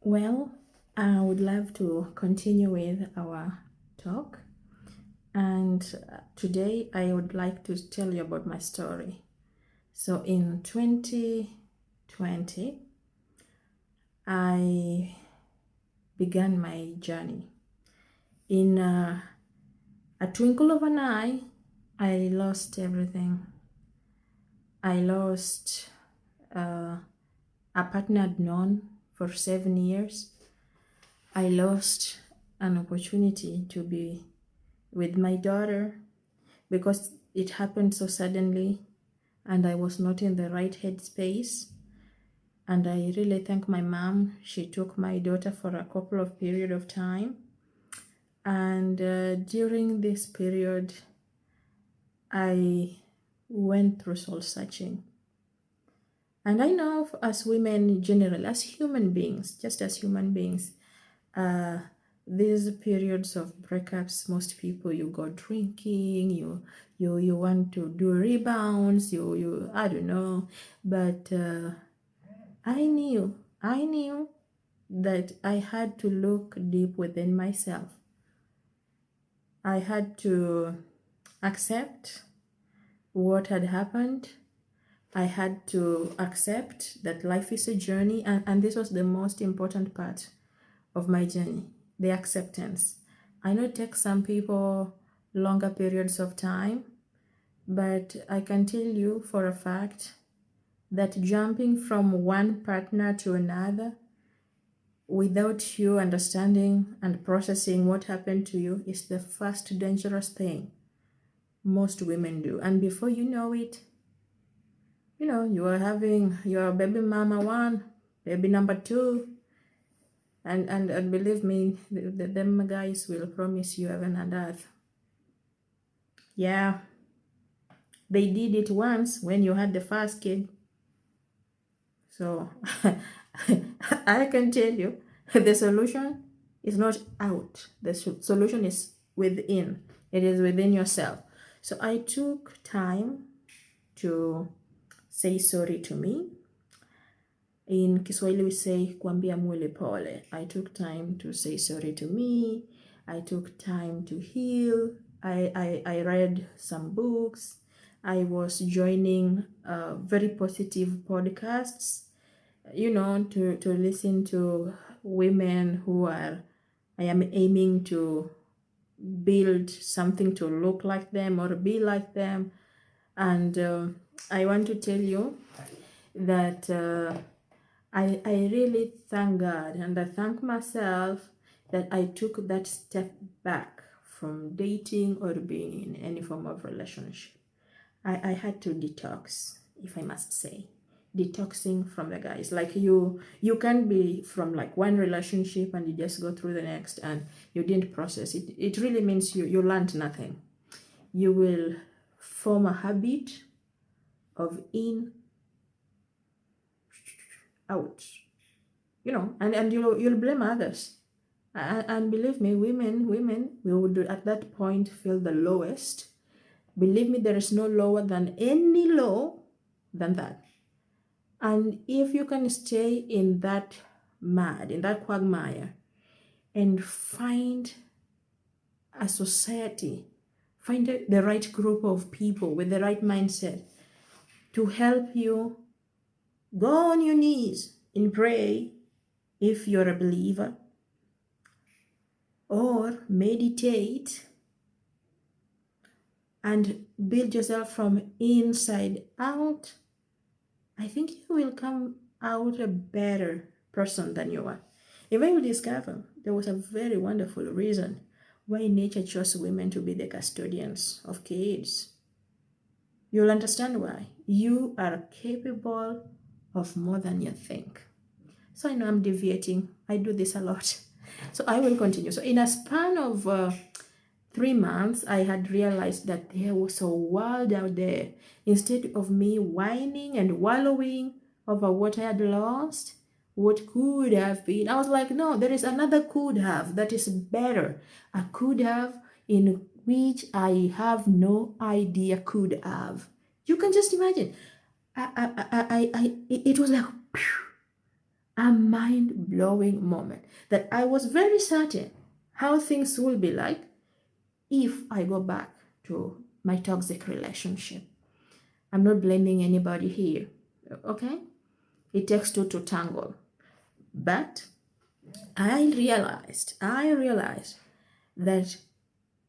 Well, I would love to continue with our talk. And today I would like to tell you about my story. So in 2020, I began my journey. In a twinkle of an eye, I lost everything. I lost a partner I'd known for 7 years. I lost an opportunity to be with my daughter because it happened so suddenly and I was not in the right headspace. And I really thank my mom. She took my daughter for a couple of period of time. And during this period, I went through soul searching. And I know as women in general, as human beings, just as human beings, these periods of breakups, most people, you go drinking, you want to do rebounds, you I don't know, but I knew that I had to look deep within myself. I had to accept what had happened. I had to accept that life is a journey, and this was the most important part of my journey, the acceptance. I know it takes some people longer periods of time, but I can tell you for a fact that jumping from one partner to another without you understanding and processing what happened to you is the first dangerous thing most women do. And before you know it, you are having your baby mama one, baby number two, and believe me, them guys will promise you heaven and earth. Yeah, they did it once when you had the first kid. So I can tell you, the solution is not out. The solution is within. It is within yourself. So I took time to say sorry to me. In Kiswahili we say kuambia mwili pole. I took time to say sorry to me. I took time to heal. I read some books. I was joining very positive podcasts, to listen to women who I am aiming to build something to look like them or be like them. And I want to tell you that I really thank God and I thank myself that I took that step back from dating or being in any form of relationship. I had to detox, if I must say. Detoxing from the guys. Like you can be from like one relationship and you just go through the next and you didn't process it. It really means you learned nothing. You will form a habit of in, out, and you'll blame others. And believe me, women, we would at that point feel the lowest. Believe me, there is no lower than any low than that. And if you can stay in that mud, in that quagmire, and find a society, find the right group of people with the right mindset to help you go on your knees and pray if you're a believer, or meditate and build yourself from inside out, I think you will come out a better person than you are. If I will discover there was a very wonderful reason why nature chose women to be the custodians of kids. You'll understand why. You are capable of more than you think. So I know I'm deviating. I do this a lot. So I will continue. So in a span of 3 months, I had realized that there was a world out there. Instead of me whining and wallowing over what I had lost, what could have been, I was like, no, there is another could have that is better. A could have in which I have no idea could have. You can just imagine. It was like, phew, a mind-blowing moment that I was very certain how things will be like if I go back to my toxic relationship. I'm not blaming anybody here, okay? It takes two to tangle. But I realized that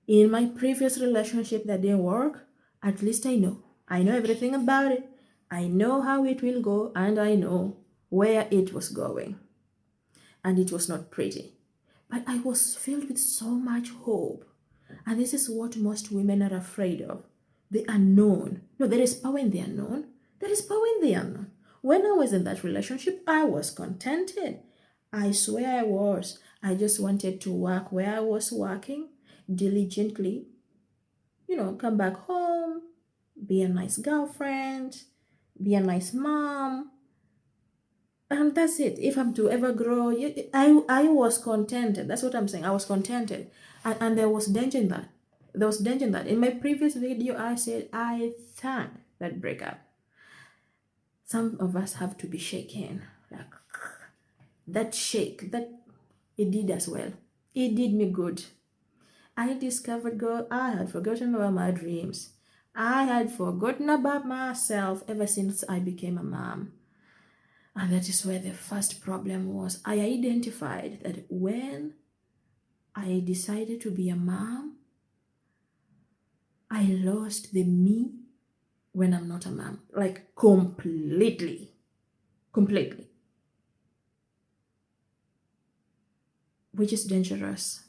in my previous relationship that didn't work, at least I know. I know everything about it. I know how it will go, and I know where it was going. And it was not pretty. But I was filled with so much hope. And this is what most women are afraid of, the unknown. No, there is power in the unknown. There is power in the unknown. When I was in that relationship, I was contented. I swear I was. I just wanted to work where I was working diligently, come back home, be a nice girlfriend, be a nice mom, and that's it. If I'm to ever grow, I was contented. That's what I'm saying. I was contented. And there was danger in that. There was danger in that. In my previous video, I said I thank that breakup. Some of us have to be shaken. Like that shake, that it did as well. It did me good. I discovered God. I had forgotten about my dreams. I had forgotten about myself ever since I became a mom. And that is where the first problem was. I identified that when I decided to be a mom, I lost the me when I'm not a mom. Like completely. Completely. Which is dangerous.